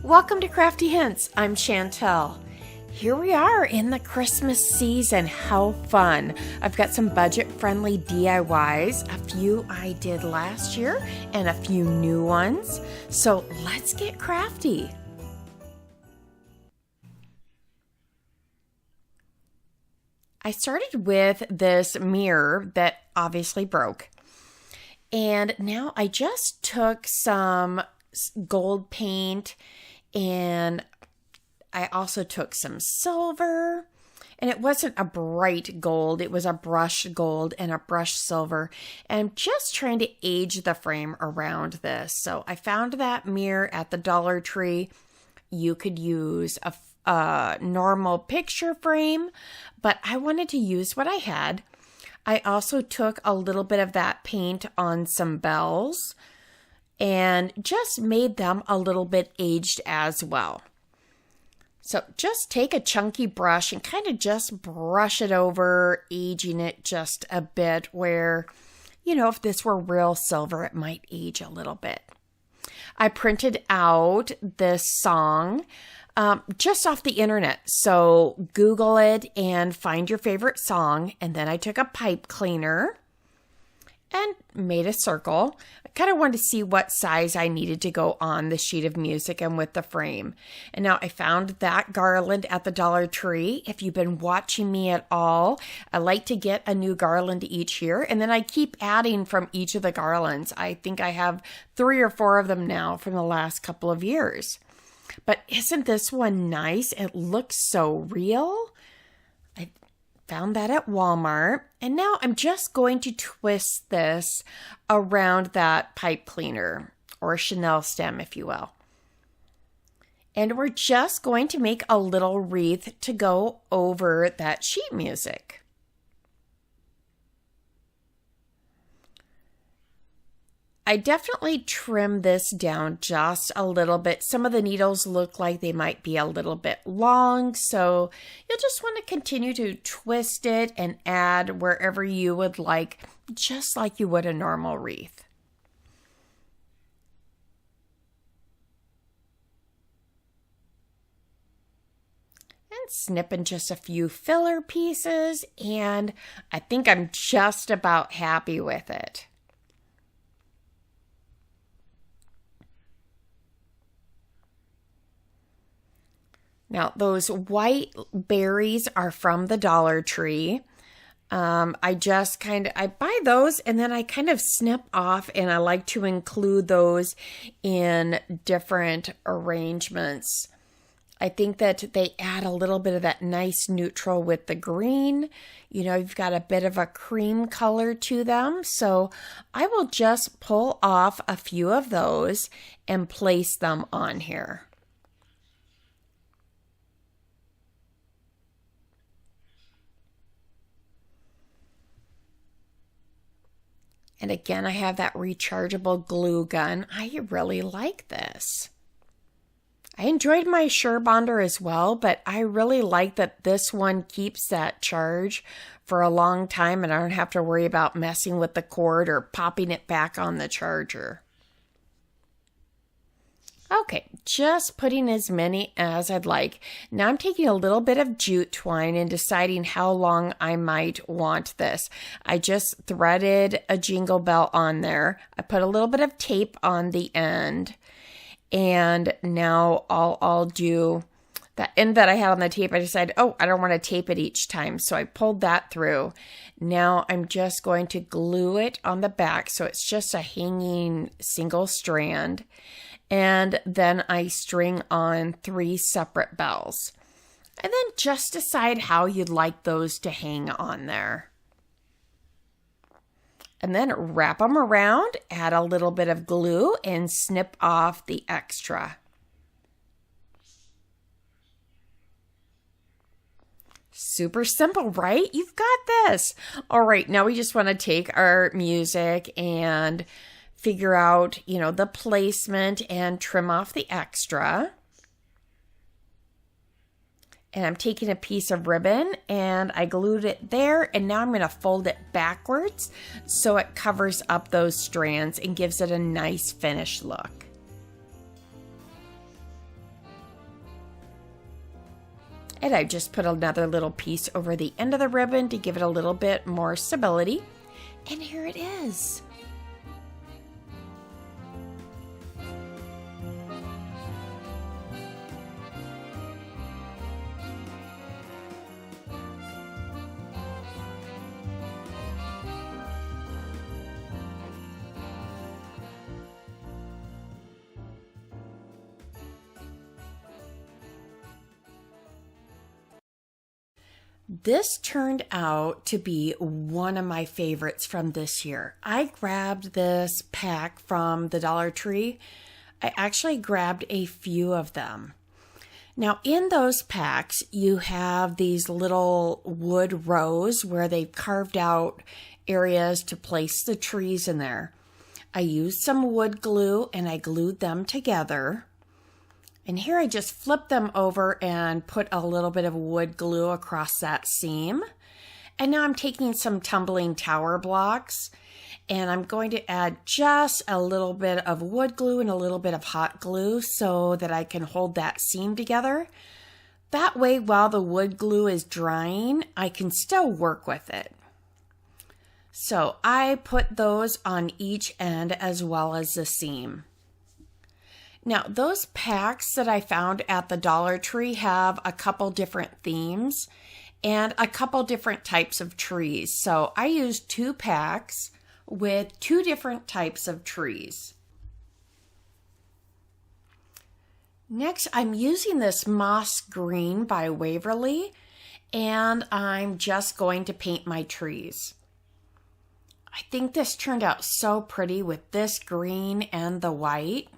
Welcome to Crafty Hints. I'm Chantel. Here we are in the Christmas season. How fun. I've got some budget-friendly DIYs. A few I did last year and a few new ones. So let's get crafty. I started with this mirror that obviously broke. And now I just took some gold paint and I also took some silver, and it wasn't a bright gold. It was a brushed gold and a brushed silver. And I'm just trying to age the frame around this. So I found that mirror at the Dollar Tree. You could use a normal picture frame, but I wanted to use what I had. I also took a little bit of that paint on some bells and just made them a little bit aged as well. So just take a chunky brush and kind of just brush it over, aging it just a bit where, if this were real silver, it might age a little bit. I printed out this song just off the internet. So Google it and find your favorite song. And then I took a pipe cleaner and made a circle. I kind of wanted to see what size I needed to go on the sheet of music and with the frame. And now I found that garland at the Dollar Tree. If you've been watching me at all, I like to get a new garland each year, and then I keep adding from each of the garlands. I think I have 3 or 4 of them now from the last couple of years. But isn't this one nice? It looks so real. I found that at Walmart. And now I'm just going to twist this around that pipe cleaner, or Chanel stem, if you will. And we're just going to make a little wreath to go over that sheet music. I definitely trimmed this down just a little bit. Some of the needles look like they might be a little bit long, so you'll just want to continue to twist it and add wherever you would like, just like you would a normal wreath. And snip in just a few filler pieces, and I think I'm just about happy with it. Now, those white berries are from the Dollar Tree. I buy those and then I kind of snip off, and I like to include those in different arrangements. I think that they add a little bit of that nice neutral with the green. You've got a bit of a cream color to them. So I will just pull off a few of those and place them on here. And again, I have that rechargeable glue gun. I really like this. I enjoyed my Surebonder as well, but I really like that this one keeps that charge for a long time, and I don't have to worry about messing with the cord or popping it back on the charger. Okay, just putting as many as I'd like. Now I'm taking a little bit of jute twine and deciding how long I might want this. I just threaded a jingle bell on there. I put a little bit of tape on the end. And now I'll do that end that I had on the tape. I decided, I don't want to tape it each time. So I pulled that through. Now I'm just going to glue it on the back. So it's just a hanging single strand. And then I string on 3 separate bells. And then just decide how you'd like those to hang on there. And then wrap them around, add a little bit of glue, and snip off the extra. Super simple, right? You've got this. All right, now we just want to take our music and figure out, the placement and trim off the extra. And I'm taking a piece of ribbon and I glued it there, and now I'm going to fold it backwards so it covers up those strands and gives it a nice finished look. And I just put another little piece over the end of the ribbon to give it a little bit more stability. And here it is. This turned out to be one of my favorites from this year. I grabbed this pack from the Dollar Tree. I actually grabbed a few of them. Now in those packs, you have these little wood rows where they've carved out areas to place the trees in there. I used some wood glue and I glued them together. And here I just flipped them over and put a little bit of wood glue across that seam. And now I'm taking some tumbling tower blocks and I'm going to add just a little bit of wood glue and a little bit of hot glue so that I can hold that seam together. That way, while the wood glue is drying, I can still work with it. So I put those on each end as well as the seam. Now, those packs that I found at the Dollar Tree have a couple different themes and a couple different types of trees. So I used 2 packs with 2 different types of trees. Next, I'm using this moss green by Waverly, and I'm just going to paint my trees. I think this turned out so pretty with this green and the white.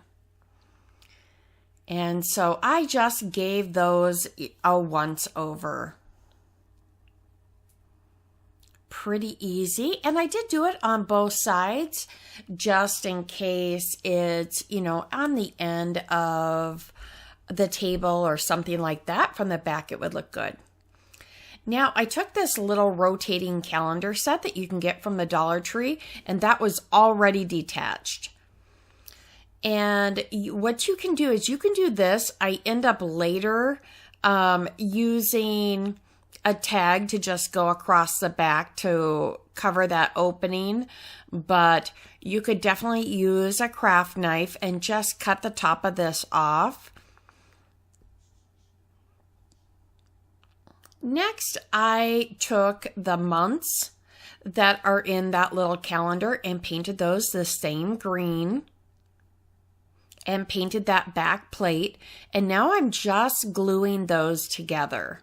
And so I just gave those a once over. Pretty easy. And I did do it on both sides just in case it's, on the end of the table or something like that. From the back, it would look good. Now, I took this little rotating calendar set that you can get from the Dollar Tree, and that was already detached. And what you can do is you can do this. I end up later using a tag to just go across the back to cover that opening. But you could definitely use a craft knife and just cut the top of this off. Next, I took the months that are in that little calendar and painted those the same green. And painted that back plate. And now I'm just gluing those together.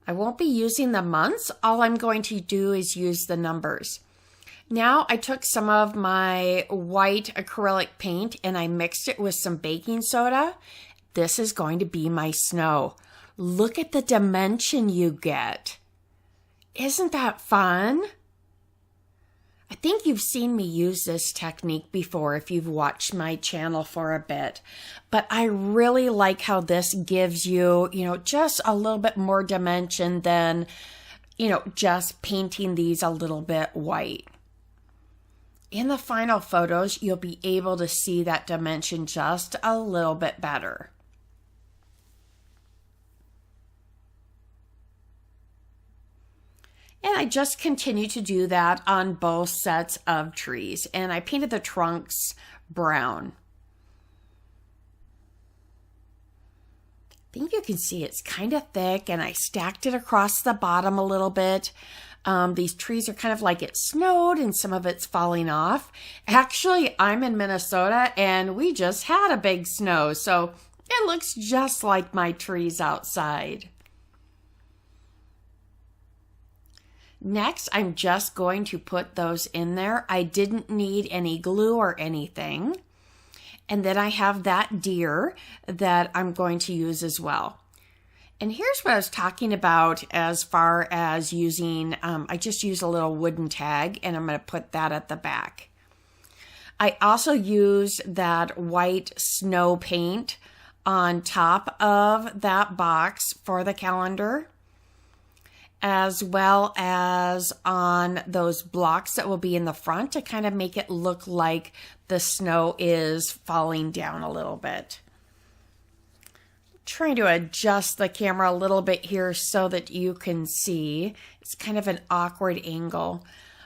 I won't be using the months. All I'm going to do is use the numbers. Now I took some of my white acrylic paint and I mixed it with some baking soda. This is going to be my snow. Look at the dimension you get. Isn't that fun? I think you've seen me use this technique before if you've watched my channel for a bit. But I really like how this gives you, just a little bit more dimension than, just painting these a little bit white. In the final photos, you'll be able to see that dimension just a little bit better. And I just continue to do that on both sets of trees. And I painted the trunks brown. I think you can see it's kind of thick, and I stacked it across the bottom a little bit. These trees are kind of like it snowed and some of it's falling off. Actually, I'm in Minnesota and we just had a big snow, so it looks just like my trees outside. Next, I'm just going to put those in there. I didn't need any glue or anything. And then I have that deer that I'm going to use as well. And here's what I was talking about as far as using, I just use a little wooden tag and I'm going to put that at the back. I also used that white snow paint on top of that box for the calendar. as well as on those blocks that will be in the front to kind of make it look like the snow is falling down a little bit. Trying to adjust the camera a little bit here so that you can see. It's kind of an awkward angle,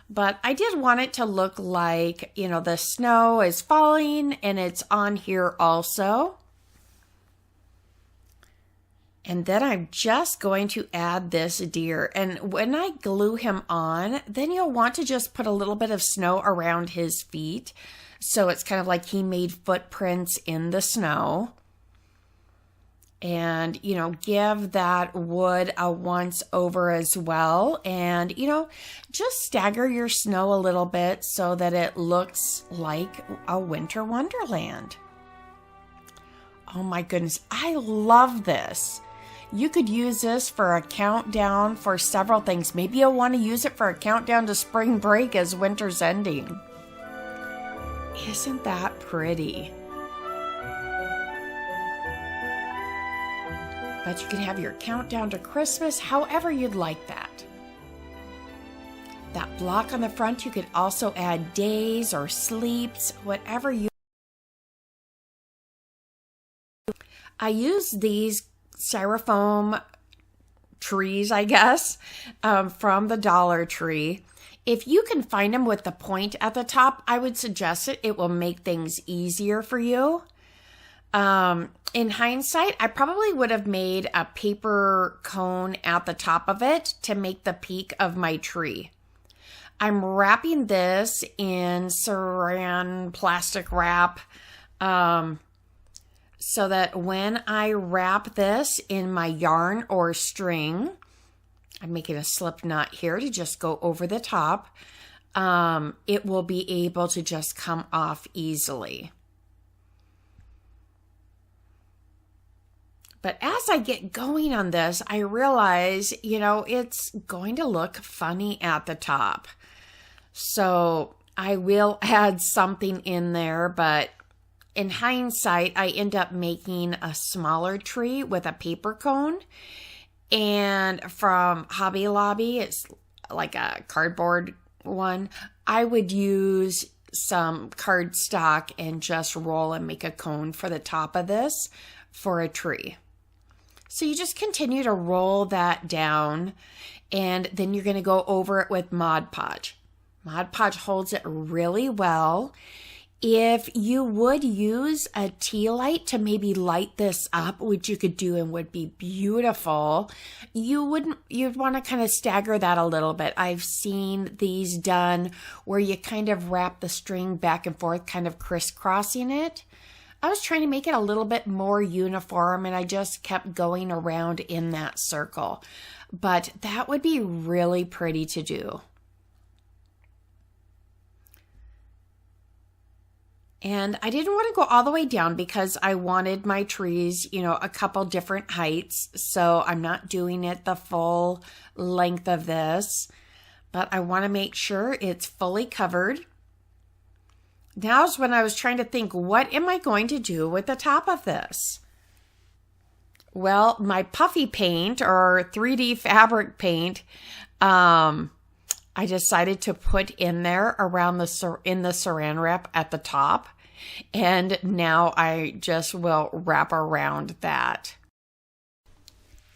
but I did want it to look like, you know, the snow is falling and it's on here also. And then I'm just going to add this deer. And when I glue him on, then you'll want to just put a little bit of snow around his feet. So it's kind of like he made footprints in the snow. And, you know, give that wood a once over as well. And, you know, just stagger your snow a little bit so that it looks like a winter wonderland. Oh my goodness, I love this. You could use this for a countdown for several things. Maybe you'll want to use it for a countdown to spring break as winter's ending. Isn't that pretty? But you can have your countdown to Christmas however you'd like that. That block on the front, you could also add days or sleeps, whatever you. I use these styrofoam trees, I guess, from the Dollar Tree. If you can find them with the point at the top, I would suggest it. It will make things easier for you. In hindsight, I probably would have made a paper cone at the top of it to make the peak of my tree. I'm wrapping this in saran plastic wrap, so that when I wrap this in my yarn or string, I'm making a slip knot here to just go over the top, it will be able to just come off easily. But as I get going on this, I realize, you know, it's going to look funny at the top. So I will add something in there, but in hindsight, I end up making a smaller tree with a paper cone. And from Hobby Lobby, it's like a cardboard one. I would use some cardstock and just roll and make a cone for the top of this for a tree. So you just continue to roll that down, and then you're going to go over it with Modpodge. Modpodge holds it really well. If you would use a tea light to maybe light this up, which you could do and would be beautiful, you'd want to kind of stagger that a little bit. I've seen these done where you kind of wrap the string back and forth, kind of crisscrossing it. I was trying to make it a little bit more uniform, and I just kept going around in that circle. But that would be really pretty to do. And I didn't want to go all the way down because I wanted my trees, you know, a couple different heights. So I'm not doing it the full length of this, but I want to make sure it's fully covered. Now's when I was trying to think, what am I going to do with the top of this? Well, my puffy paint or 3D fabric paint, I decided to put in there around in the saran wrap at the top. And now I just will wrap around that.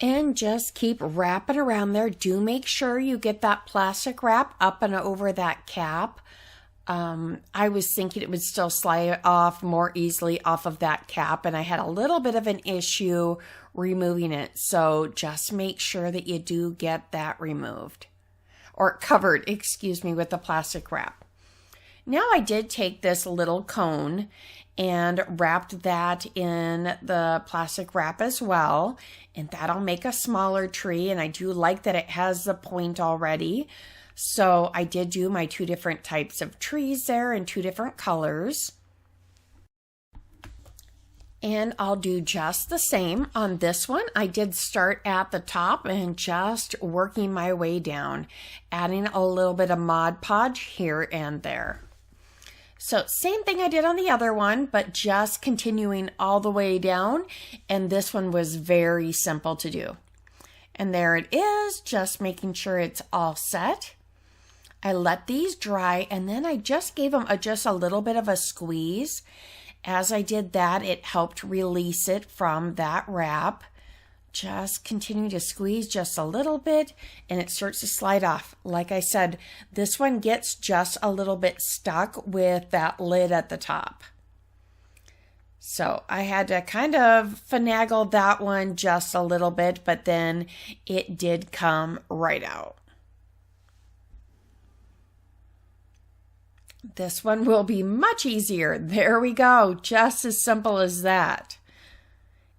And just keep wrapping around there. Do make sure you get that plastic wrap up and over that cap. I was thinking it would still slide off more easily off of that cap, and I had a little bit of an issue removing it. So just make sure that you do get that removed or covered, excuse me, with the plastic wrap. Now I did take this little cone and wrapped that in the plastic wrap as well, and that'll make a smaller tree, and I do like that it has the point already. So I did do my two different types of trees there in two different colors. And I'll do just the same on this one. I did start at the top and just working my way down, adding a little bit of Mod Podge here and there. So same thing I did on the other one, but just continuing all the way down. And this one was very simple to do. And there it is, just making sure it's all set. I let these dry, and then I just gave them just a little bit of a squeeze. As I did that, it helped release it from that wrap. Just continue to squeeze just a little bit, and it starts to slide off. Like I said, this one gets just a little bit stuck with that lid at the top. So I had to kind of finagle that one just a little bit, but then it did come right out. This one will be much easier. There we go. Just as simple as that.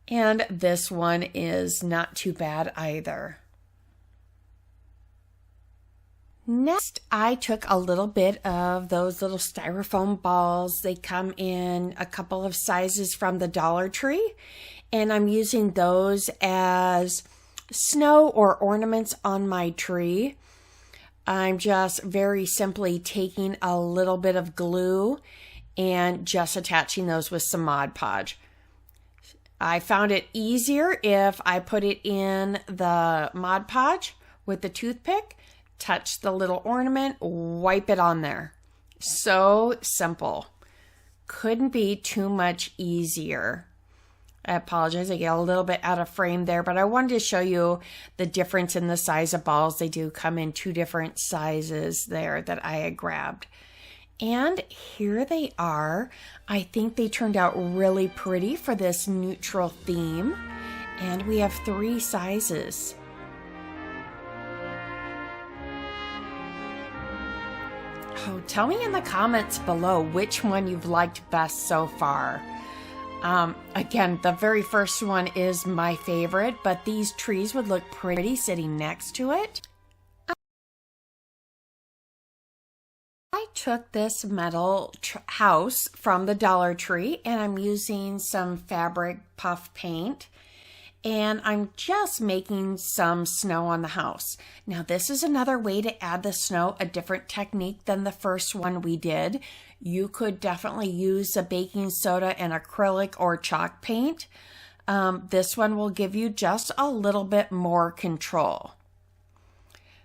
And this one is not too bad either. Next, I took a little bit of those little styrofoam balls. They come in a couple of sizes from the Dollar Tree, and I'm using those as snow or ornaments on my tree. I'm just very simply taking a little bit of glue and just attaching those with some Mod Podge. I found it easier if I put it in the Mod Podge with the toothpick, touch the little ornament, wipe it on there. So simple. Couldn't be too much easier. I apologize, I get a little bit out of frame there, but I wanted to show you the difference in the size of balls. They do come in two different sizes there that I had grabbed. And here they are. I think they turned out really pretty for this neutral theme. And we have 3 sizes. Oh, tell me in the comments below which one you've liked best so far. Again, the very first one is my favorite, but these trees would look pretty sitting next to it. I took this metal house from the Dollar Tree, and I'm using some fabric puff paint, and I'm just making some snow on the house. Now, this is another way to add the snow, a different technique than the first one we did. You could definitely use a baking soda and acrylic or chalk paint. This one will give you just a little bit more control.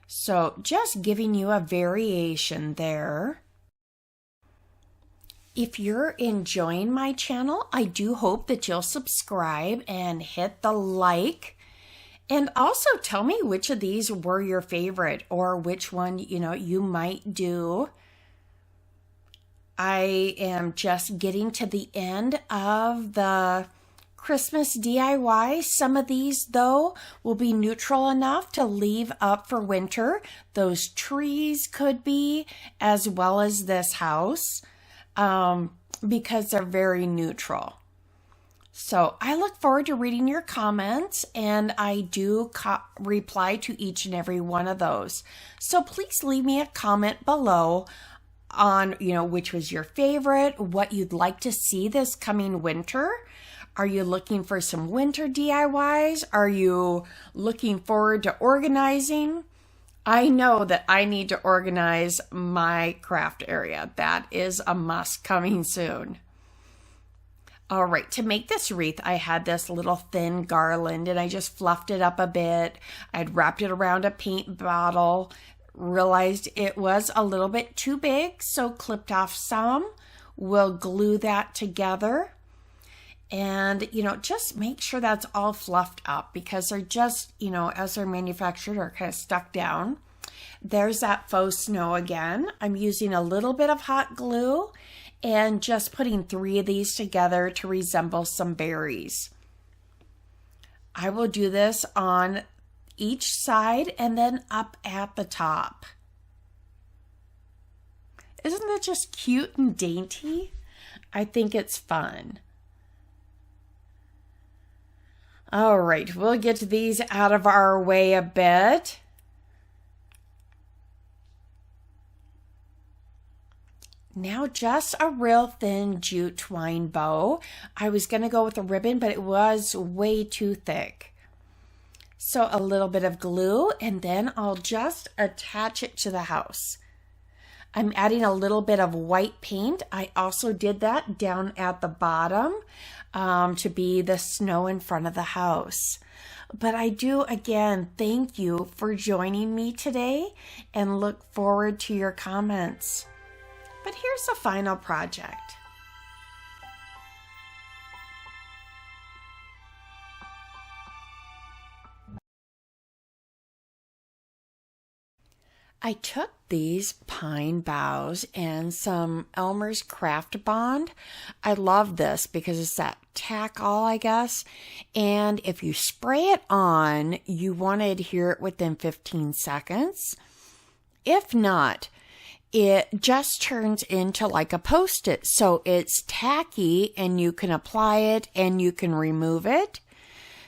So just giving you a variation there. If you're enjoying my channel, I do hope that you'll subscribe and hit the like. And also tell me which of these were your favorite or which one, you might do. I am just getting to the end of the Christmas DIY. Some of these, though, will be neutral enough to leave up for winter. Those trees could be, as well as this house, because they're very neutral. So I look forward to reading your comments, and I do reply to each and every one of those. So please leave me a comment below on, which was your favorite, what you'd like to see this coming winter. Are you looking for some winter DIYs? Are you looking forward to organizing? I know that I need to organize my craft area. That is a must coming soon. All right, to make this wreath, I had this little thin garland and I just fluffed it up a bit. I'd wrapped it around a paint bottle, realized it was a little bit too big, so clipped off some. We'll glue that together. And, just make sure that's all fluffed up because they're just, as they're manufactured, are kind of stuck down. There's that faux snow again. I'm using a little bit of hot glue and just putting 3 of these together to resemble some berries. I will do this on each side and then up at the top. Isn't that just cute and dainty? I think it's fun. All right, we'll get these out of our way a bit. Now just a real thin jute twine bow. I was going to go with a ribbon, but it was way too thick. So a little bit of glue, and then I'll just attach it to the house. I'm adding a little bit of white paint. I also did that down at the bottom to be the snow in front of the house. But I do, again, thank you for joining me today and look forward to your comments. But here's the final project. I took these pine boughs and some Elmer's Craft Bond. I love this because it's that tack-all, I guess. And if you spray it on, you want to adhere it within 15 seconds. If not, it just turns into like a Post-it. So it's tacky and you can apply it and you can remove it.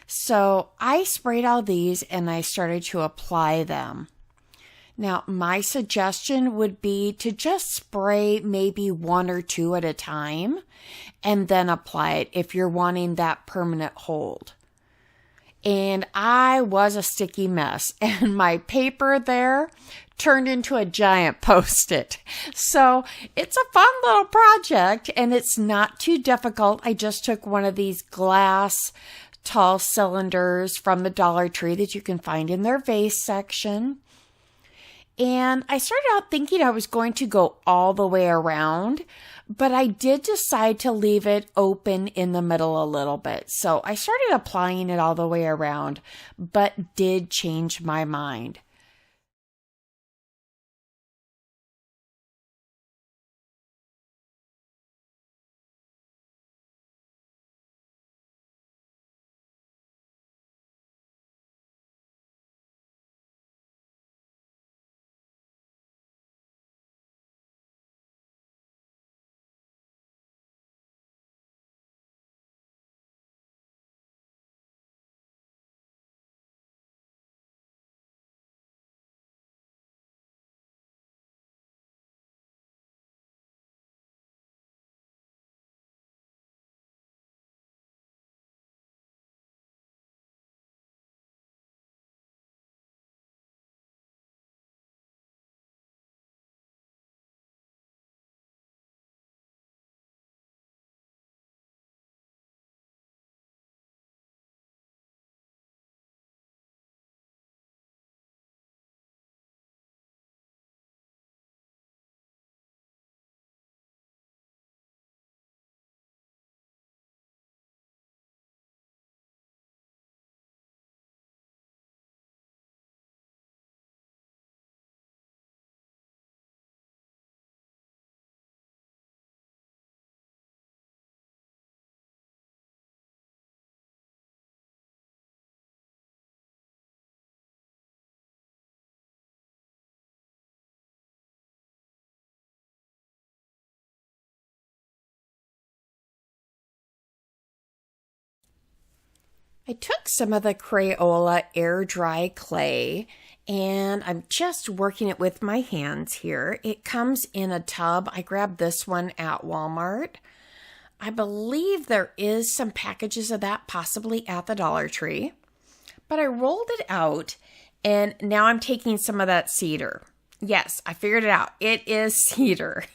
So I sprayed all these and I started to apply them. Now, my suggestion would be to just spray maybe 1 or 2 at a time and then apply it if you're wanting that permanent hold. And I was a sticky mess and my paper there turned into a giant Post-it. So it's a fun little project and it's not too difficult. I just took one of these glass tall cylinders from the Dollar Tree that you can find in their vase section. And I started out thinking I was going to go all the way around, but I did decide to leave it open in the middle a little bit. So I started applying it all the way around, but did change my mind. I took some of the Crayola air dry clay and I'm just working it with my hands here. It comes in a tub. I grabbed this one at Walmart. I believe there is some packages of that possibly at the Dollar Tree, but I rolled it out and now I'm taking some of that cedar. Yes, I figured it out. It is cedar.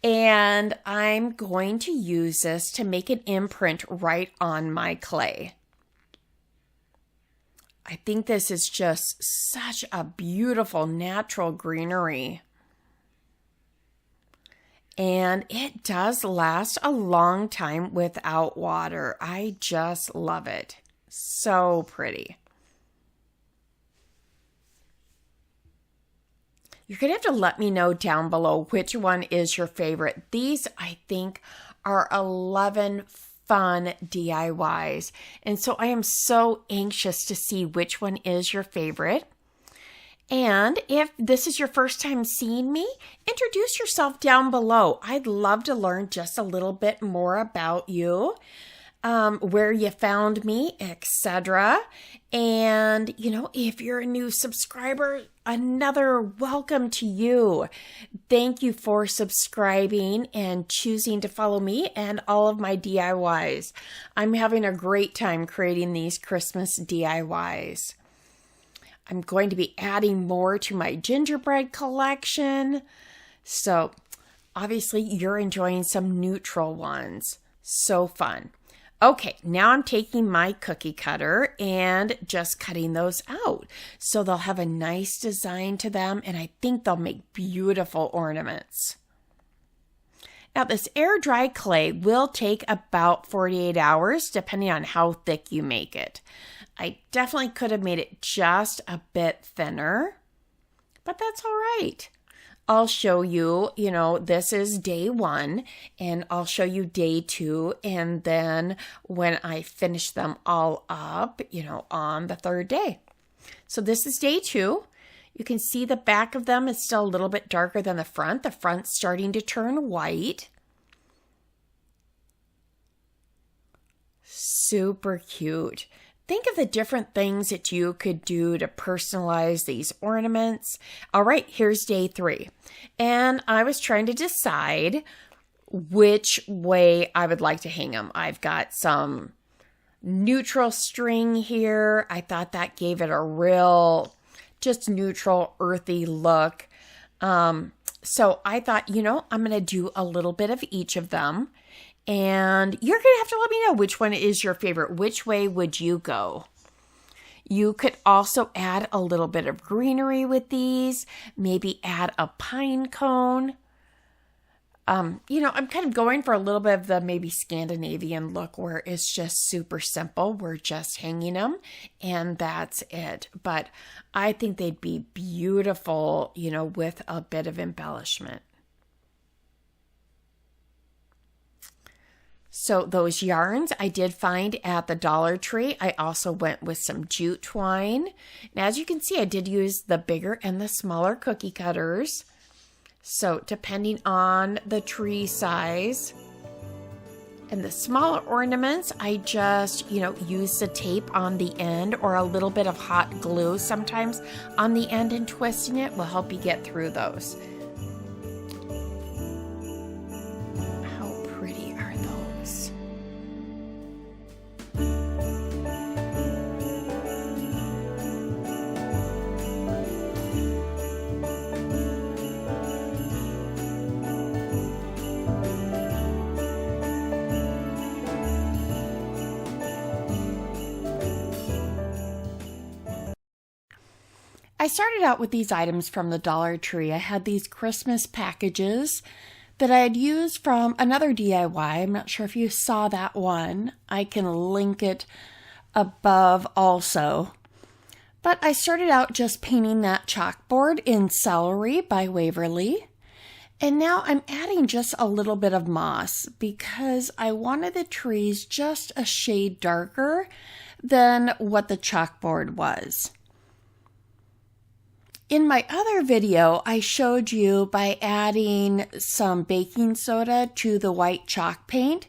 And I'm going to use this to make an imprint right on my clay. I think this is just such a beautiful natural greenery. And it does last a long time without water. I just love it. So pretty. You're going to have to let me know down below which one is your favorite. These, I think, are 11 fun DIYs. And so I am so anxious to see which one is your favorite. And if this is your first time seeing me, introduce yourself down below. I'd love to learn just a little bit more about you, where you found me, etc. And, if you're a new subscriber, another welcome to you. Thank you for subscribing and choosing to follow me and all of my DIYs. I'm having a great time creating these Christmas DIYs. I'm going to be adding more to my gingerbread collection. So obviously you're enjoying some neutral ones. So fun. Okay, now I'm taking my cookie cutter and just cutting those out. So they'll have a nice design to them, and I think they'll make beautiful ornaments. Now this air dry clay will take about 48 hours depending on how thick you make it. I definitely could have made it just a bit thinner, but that's all right. I'll show you, this is day 1, and I'll show you day 2, and then when I finish them all up, on the 3rd day. So this is day 2. You can see the back of them is still a little bit darker than the front. The front's starting to turn white. Super cute. Think of the different things that you could do to personalize these ornaments. All right, here's day 3. And I was trying to decide which way I would like to hang them. I've got some neutral string here. I thought that gave it a real, just neutral, earthy look. So I thought, I'm going to do a little bit of each of them. And you're going to have to let me know which one is your favorite. Which way would you go? You could also add a little bit of greenery with these. Maybe add a pine cone. I'm kind of going for a little bit of the maybe Scandinavian look where it's just super simple. We're just hanging them and that's it. But I think they'd be beautiful, with a bit of embellishment. So those yarns I did find at the Dollar Tree. I also went with some jute twine. And as you can see, I did use the bigger and the smaller cookie cutters. So depending on the tree size. And the smaller ornaments, I just, use the tape on the end or a little bit of hot glue sometimes on the end, and twisting it will help you get through those. I started out with these items from the Dollar Tree. I had these Christmas packages that I had used from another DIY. I'm not sure if you saw that one. I can link it above also. But I started out just painting that chalkboard in Celery by Waverly. And now I'm adding just a little bit of moss because I wanted the trees just a shade darker than what the chalkboard was. In my other video, I showed you by adding some baking soda to the white chalk paint,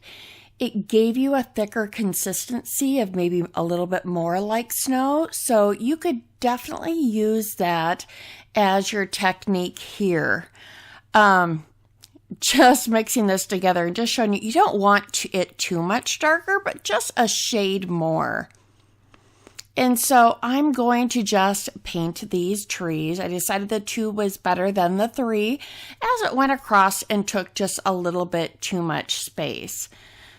it gave you a thicker consistency of maybe a little bit more like snow. So you could definitely use that as your technique here. Just mixing this together and just showing you, you don't want it too much darker, but just a shade more. And so I'm going to just paint these trees. I decided the 2 was better than the 3 as it went across and took just a little bit too much space.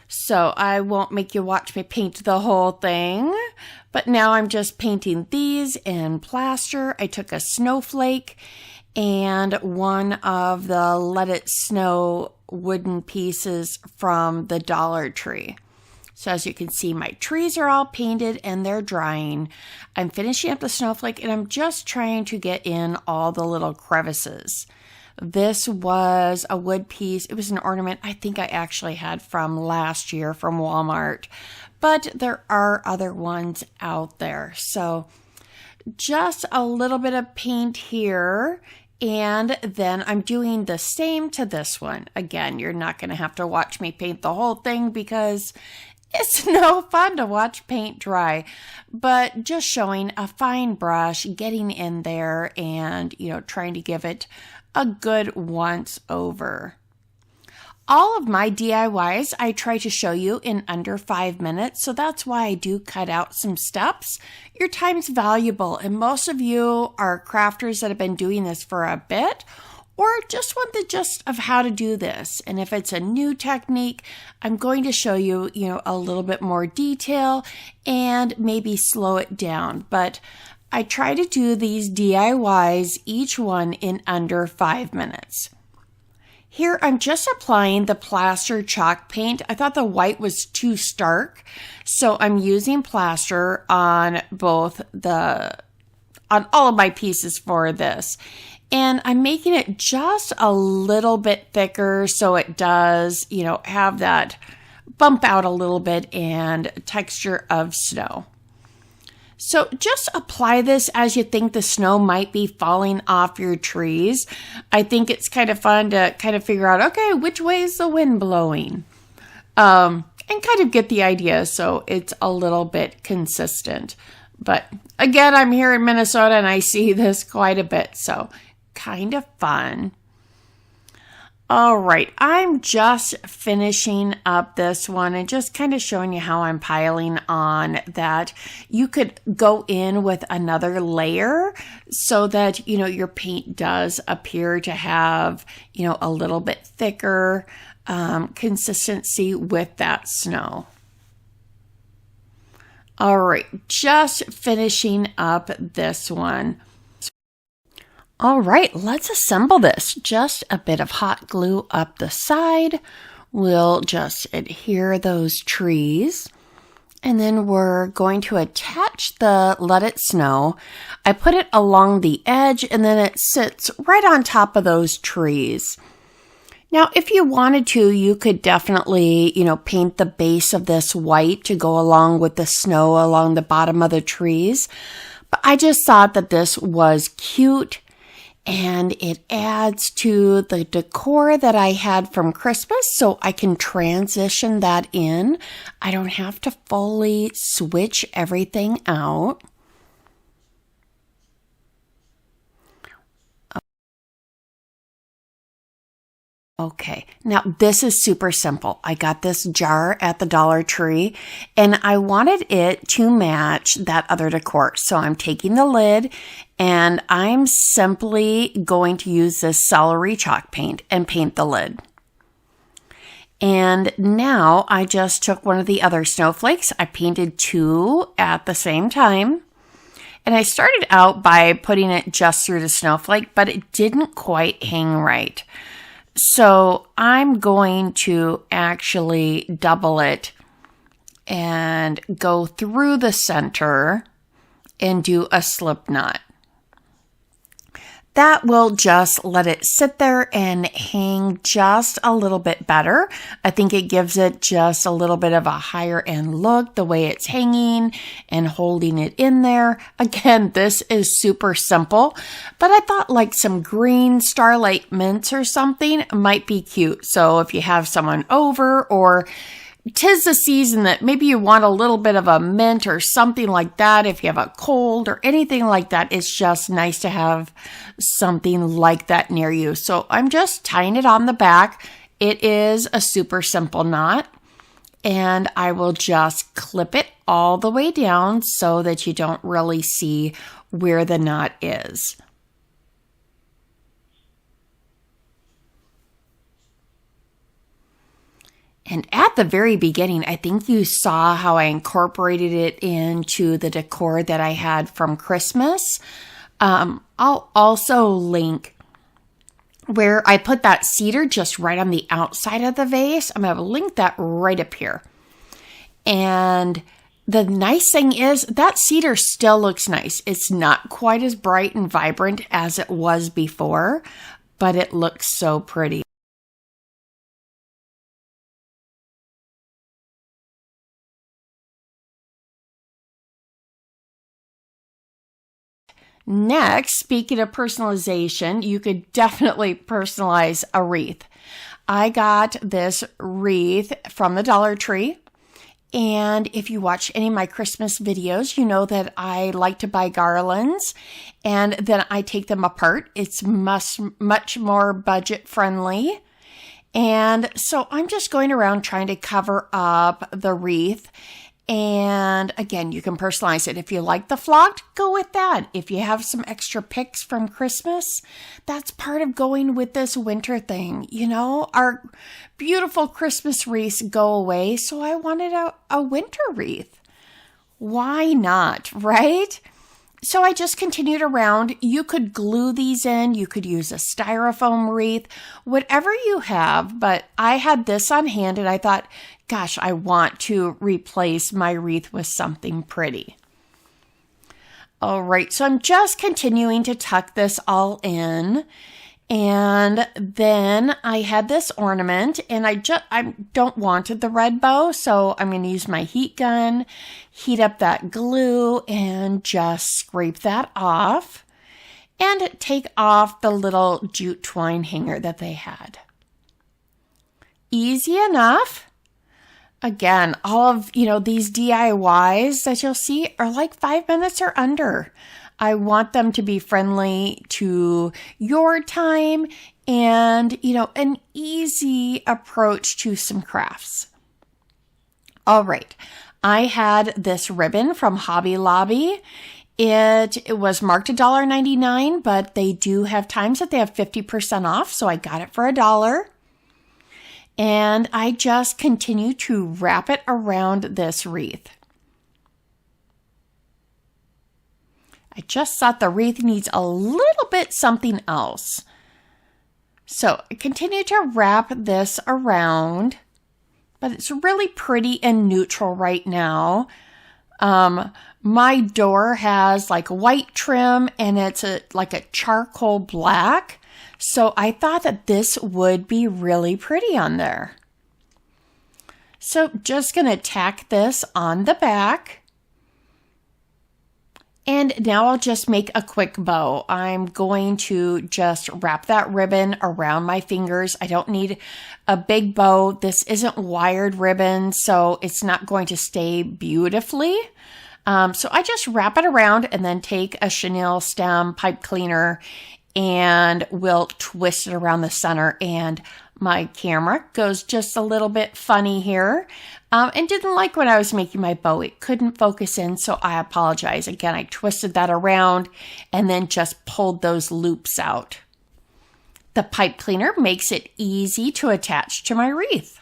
So I won't make you watch me paint the whole thing, but now I'm just painting these in plaster. I took a snowflake and one of the Let It Snow wooden pieces from the Dollar Tree. So as you can see, my trees are all painted and they're drying. I'm finishing up the snowflake and I'm just trying to get in all the little crevices. This was a wood piece. It was an ornament I think I actually had from last year from Walmart, but there are other ones out there. So just a little bit of paint here. And then I'm doing the same to this one. Again, you're not going to have to watch me paint the whole thing because it's no fun to watch paint dry, but just showing a fine brush, getting in there and, trying to give it a good once over. All of my DIYs I try to show you in under 5 minutes, so that's why I do cut out some steps. Your time's valuable, and most of you are crafters that have been doing this for a bit, or just want the gist of how to do this. And if it's a new technique, I'm going to show you, a little bit more detail and maybe slow it down. But I try to do these DIYs, each one in under 5 minutes. Here I'm just applying the plaster chalk paint. I thought the white was too stark, so I'm using plaster on all of my pieces for this. And I'm making it just a little bit thicker so it does, have that bump out a little bit and texture of snow. So just apply this as you think the snow might be falling off your trees. I think it's kind of fun to kind of figure out, okay, which way is the wind blowing? And kind of get the idea so it's a little bit consistent. But again, I'm here in Minnesota and I see this quite a bit, so kind of fun. All right, I'm just finishing up this one and just kind of showing you how I'm piling on that. You could go in with another layer so that, your paint does appear to have, a little bit thicker consistency with that snow. All right, just finishing up this one. All right, let's assemble this. Just a bit of hot glue up the side. We'll just adhere those trees. And then we're going to attach the Let It Snow. I put it along the edge and then it sits right on top of those trees. Now, if you wanted to, you could definitely, paint the base of this white to go along with the snow along the bottom of the trees. But I just thought that this was cute. And it adds to the decor that I had from Christmas, so I can transition that in. I don't have to fully switch everything out. Okay, now this is super simple. I got this jar at the Dollar Tree and I wanted it to match that other decor. So I'm taking the lid and I'm simply going to use this celery chalk paint and paint the lid. And now I just took one of the other snowflakes. I painted 2 at the same time. And I started out by putting it just through the snowflake, but it didn't quite hang right. So I'm going to actually double it and go through the center and do a slip knot. That will just let it sit there and hang just a little bit better. I think it gives it just a little bit of a higher end look, the way it's hanging and holding it in there. Again, this is super simple, but I thought like some green starlight mints or something might be cute. So if you have someone over or 'tis the season that maybe you want a little bit of a mint or something like that. If you have a cold or anything like that, it's just nice to have something like that near you. So I'm just tying it on the back. It is a super simple knot and I will just clip it all the way down so that you don't really see where the knot is. And at the very beginning, I think you saw how I incorporated it into the decor that I had from Christmas. I'll also link where I put that cedar just right on the outside of the vase. I'm going to link that right up here. And the nice thing is that cedar still looks nice. It's not quite as bright and vibrant as it was before, but it looks so pretty. Next, speaking of personalization, you could definitely personalize a wreath. I got this wreath from the Dollar Tree. And if you watch any of my Christmas videos, you know that I like to buy garlands and then I take them apart. It's much more budget friendly. And so I'm just going around trying to cover up the wreath. And again, you can personalize it. If you like the flocked, go with that. If you have some extra picks from Christmas, that's part of going with this winter thing. You know, our beautiful Christmas wreaths go away, so I wanted a winter wreath. Why not, right? So I just continued around. You could glue these in. You could use a styrofoam wreath, whatever you have. But I had this on hand and I thought, gosh, I want to replace my wreath with something pretty. All right, so I'm just continuing to tuck this all in. And then I had this ornament and I don't want the red bow. So I'm going to use my heat gun, heat up that glue and just scrape that off and take off the little jute twine hanger that they had. Easy enough. Again, all of, these DIYs that you'll see are like 5 minutes or under. I want them to be friendly to your time and, an easy approach to some crafts. All right. I had this ribbon from Hobby Lobby. It was marked $1.99, but they do have times that they have 50% off. So I got it for $1. And I just continue to wrap it around this wreath. I just thought the wreath needs a little bit something else. So I continue to wrap this around, but it's really pretty and neutral right now. My door has like white trim and it's like a charcoal black. So I thought that this would be really pretty on there. So just going to tack this on the back. And now I'll just make a quick bow. I'm going to just wrap that ribbon around my fingers. I don't need a big bow. This isn't wired ribbon, so it's not going to stay beautifully. So I just wrap it around and then take a chenille stem pipe cleaner and we'll twist it around the center. And my camera goes just a little bit funny here and didn't like when I was making my bow. It couldn't focus in, so I apologize. Again, I twisted that around and then just pulled those loops out. The pipe cleaner makes it easy to attach to my wreath.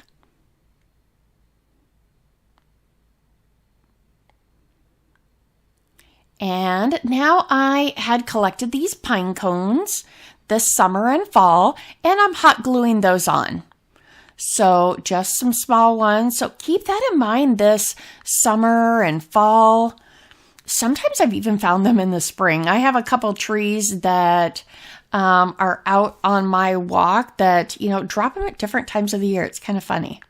And now I had collected these pine cones this summer and fall, and I'm hot gluing those on. So just some small ones. So keep that in mind this summer and fall. Sometimes I've even found them in the spring. I have a couple trees that are out on my walk that, drop them at different times of the year. It's kind of funny.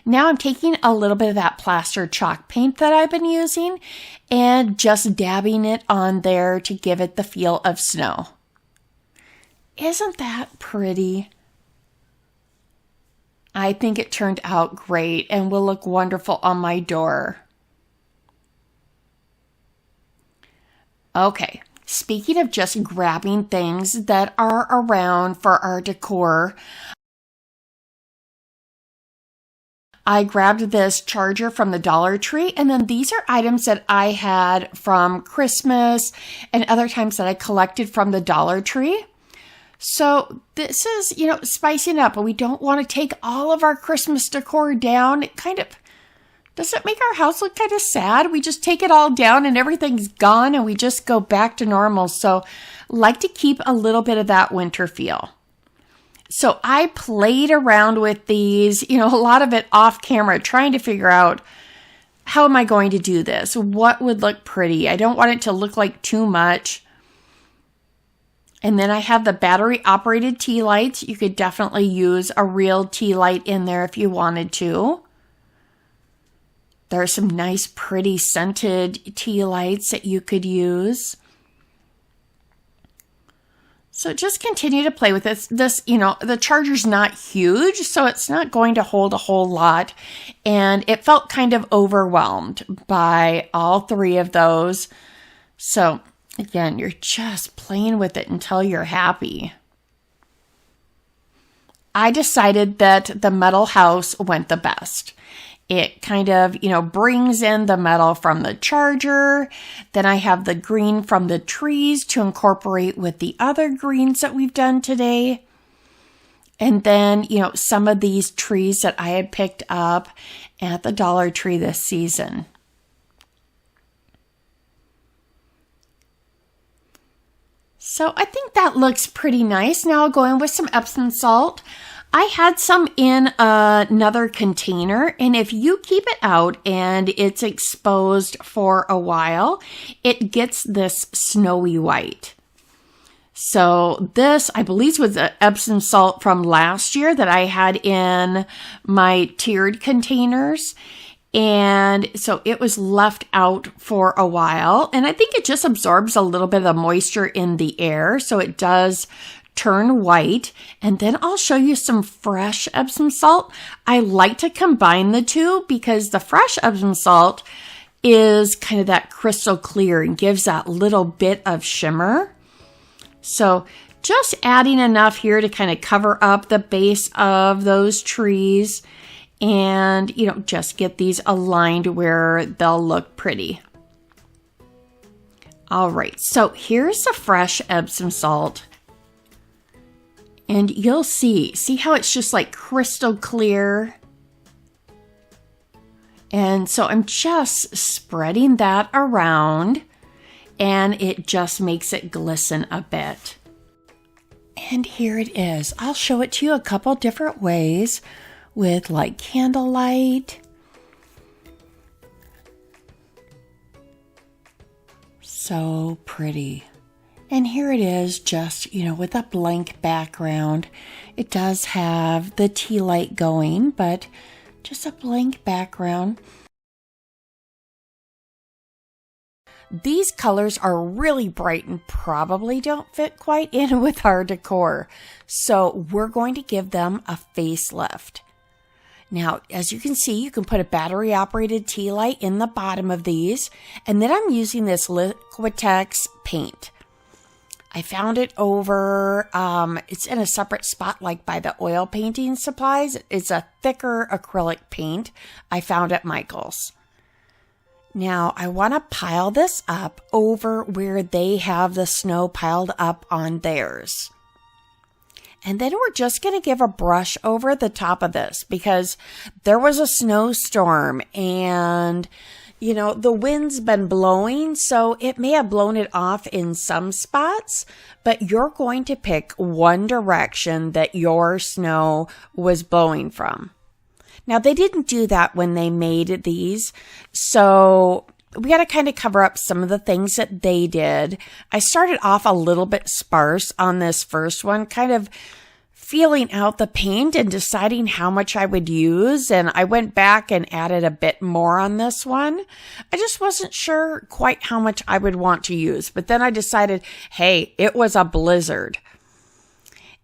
Now I'm taking a little bit of that plaster chalk paint that I've been using and just dabbing it on there to give it the feel of snow. Isn't that pretty? I think it turned out great and will look wonderful on my door. Okay, speaking of just grabbing things that are around for our decor, I grabbed this charger from the Dollar Tree, and then these are items that I had from Christmas and other times that I collected from the Dollar Tree. So this is, spicing up, but we don't want to take all of our Christmas decor down. It kind of, doesn't make our house look kind of sad? We just take it all down and everything's gone and we just go back to normal. So like to keep a little bit of that winter feel. So I played around with these, a lot of it off camera, trying to figure out how am I going to do this? What would look pretty? I don't want it to look like too much. And then I have the battery operated tea lights. You could definitely use a real tea light in there if you wanted to. There are some nice pretty scented tea lights that you could use. So just continue to play with this. The charger's not huge, so it's not going to hold a whole lot. And it felt kind of overwhelmed by all three of those. So again, you're just playing with it until you're happy. I decided that the metal house went the best. It kind of, brings in the metal from the charger. Then I have the green from the trees to incorporate with the other greens that we've done today. And then, some of these trees that I had picked up at the Dollar Tree this season. So I think that looks pretty nice. Now I'll go in with some Epsom salt. I had some in another container, and if you keep it out and it's exposed for a while, it gets this snowy white. So this, I believe, was the Epsom salt from last year that I had in my tiered containers. And so it was left out for a while, and I think it just absorbs a little bit of the moisture in the air, so it does turn white. And then I'll show you some fresh Epsom salt. I like to combine the two because the fresh Epsom salt is kind of that crystal clear and gives that little bit of shimmer. So just adding enough here to kind of cover up the base of those trees and, just get these aligned where they'll look pretty. All right, so here's the fresh Epsom salt. And you'll see how it's just like crystal clear. And so I'm just spreading that around, and it just makes it glisten a bit. And here it is. I'll show it to you a couple different ways with like candlelight. So pretty. And here it is, just, with a blank background. It does have the tea light going, but just a blank background. These colors are really bright and probably don't fit quite in with our decor. So we're going to give them a facelift. Now, as you can see, you can put a battery-operated tea light in the bottom of these. And then I'm using this Liquitex paint. I found it over, it's in a separate spot like by the oil painting supplies. It's a thicker acrylic paint I found at Michael's. Now I want to pile this up over where they have the snow piled up on theirs. And then we're just going to give a brush over the top of this because there was a snowstorm and the wind's been blowing, so it may have blown it off in some spots, but you're going to pick one direction that your snow was blowing from. Now, they didn't do that when they made these, so we got to kind of cover up some of the things that they did. I started off a little bit sparse on this first one, kind of feeling out the paint and deciding how much I would use. And I went back and added a bit more on this one. I just wasn't sure quite how much I would want to use. But then I decided, hey, it was a blizzard.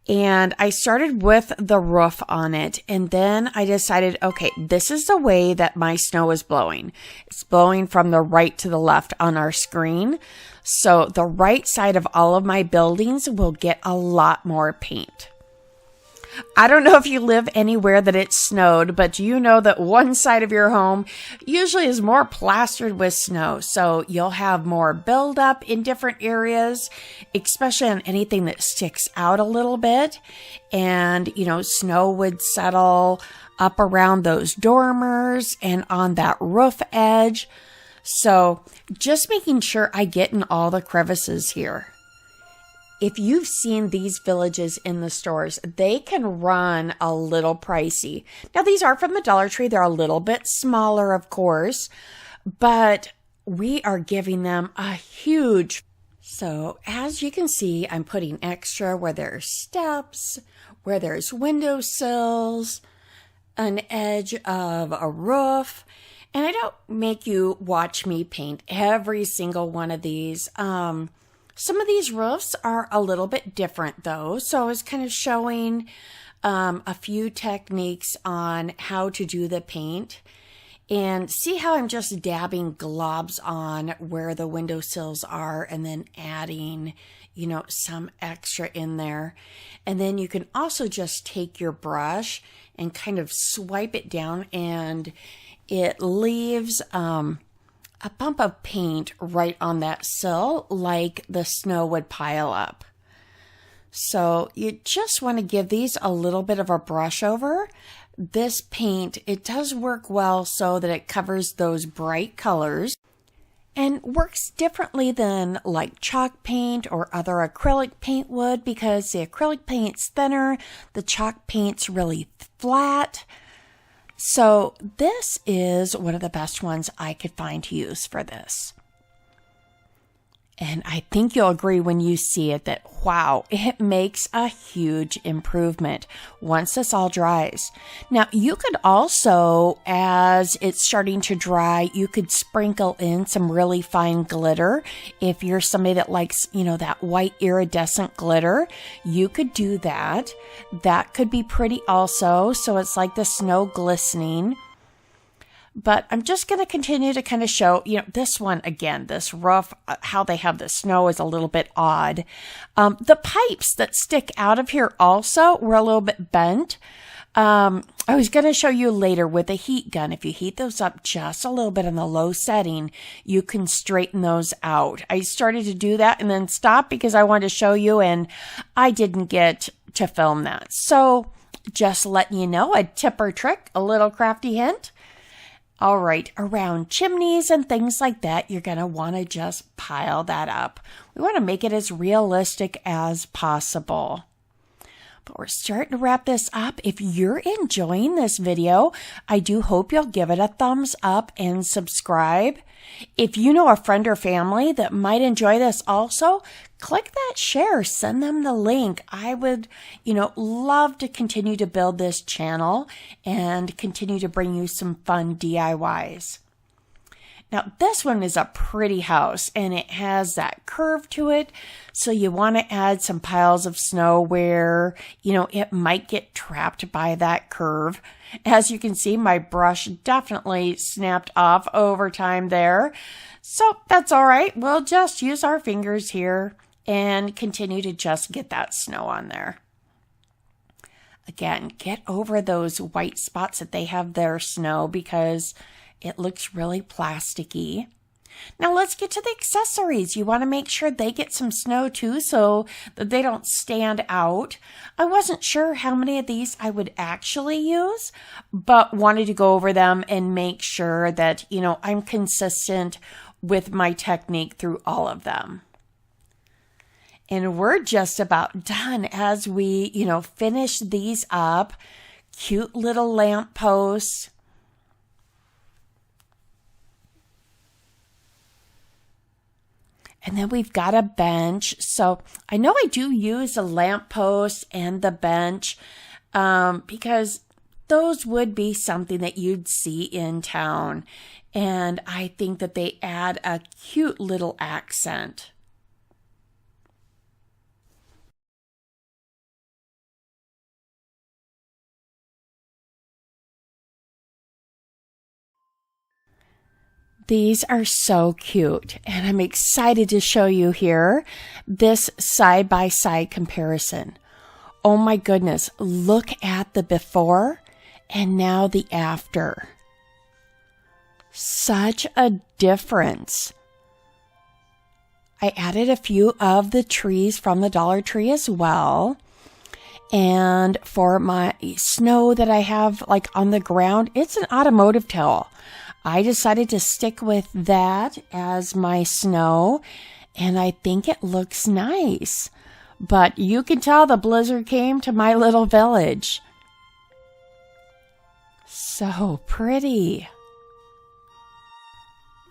And I started with the roof on it. And then I decided, okay, this is the way that my snow is blowing. It's blowing from the right to the left on our screen. So the right side of all of my buildings will get a lot more paint. I don't know if you live anywhere that it snowed, but you know that one side of your home usually is more plastered with snow. So you'll have more buildup in different areas, especially on anything that sticks out a little bit. And, snow would settle up around those dormers and on that roof edge. So just making sure I get in all the crevices here. If you've seen these villages in the stores, they can run a little pricey. Now, these are from the Dollar Tree. They're a little bit smaller, of course, but we are giving them a huge. So as you can see, I'm putting extra where there's steps, where there's windowsills, an edge of a roof. And I don't make you watch me paint every single one of these. Some of these roofs are a little bit different though. So I was kind of showing a few techniques on how to do the paint. And see how I'm just dabbing globs on where the windowsills are and then adding, some extra in there. And then you can also just take your brush and kind of swipe it down and it leaves a bump of paint right on that sill like the snow would pile up. So you just want to give these a little bit of a brush over. This paint, it does work well so that it covers those bright colors and works differently than like chalk paint or other acrylic paint would, because the acrylic paint's thinner, the chalk paint's really flat. So this is one of the best ones I could find to use for this. And I think you'll agree when you see it that, wow, it makes a huge improvement once this all dries. Now, you could also, as it's starting to dry, you could sprinkle in some really fine glitter. If you're somebody that likes, that white iridescent glitter, you could do that. That could be pretty also. So it's like the snow glistening. But I'm just going to continue to kind of show, this one, again, this roof, how they have the snow is a little bit odd. The pipes that stick out of here also were a little bit bent. I was going to show you later with a heat gun. If you heat those up just a little bit on the low setting, you can straighten those out. I started to do that and then stopped because I wanted to show you, and I didn't get to film that. So just letting you know, a tip or trick, a little crafty hint. All right, around chimneys and things like that, you're going to want to just pile that up. We want to make it as realistic as possible. But we're starting to wrap this up. If you're enjoying this video, I do hope you'll give it a thumbs up and subscribe. If you know a friend or family that might enjoy this also, click that share, send them the link. I would, love to continue to build this channel and continue to bring you some fun DIYs. Now, this one is a pretty house, and it has that curve to it. So you want to add some piles of snow where, it might get trapped by that curve. As you can see, my brush definitely snapped off over time there. So that's all right. We'll just use our fingers here and continue to just get that snow on there. Again, get over those white spots that they have their snow because it looks really plasticky. Now let's get to the accessories. You want to make sure they get some snow too so that they don't stand out. I wasn't sure how many of these I would actually use, but wanted to go over them and make sure that, I'm consistent with my technique through all of them. And we're just about done as we, finish these up. Cute little lamp posts. And then we've got a bench. So I know I do use a lamppost and the bench because those would be something that you'd see in town. And I think that they add a cute little accent. These are so cute, and I'm excited to show you here this side-by-side comparison. Oh my goodness, look at the before and now the after. Such a difference. I added a few of the trees from the Dollar Tree as well. And for my snow that I have like on the ground, it's an automotive towel. I decided to stick with that as my snow, and I think it looks nice. But you can tell the blizzard came to my little village. So pretty.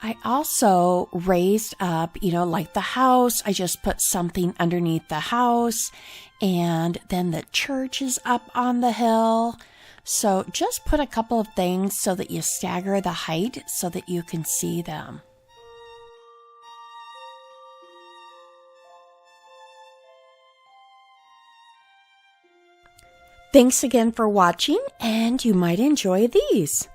I also raised up, like the house. I just put something underneath the house, and then the church is up on the hill. So just put a couple of things so that you stagger the height so that you can see them. Thanks again for watching, and you might enjoy these.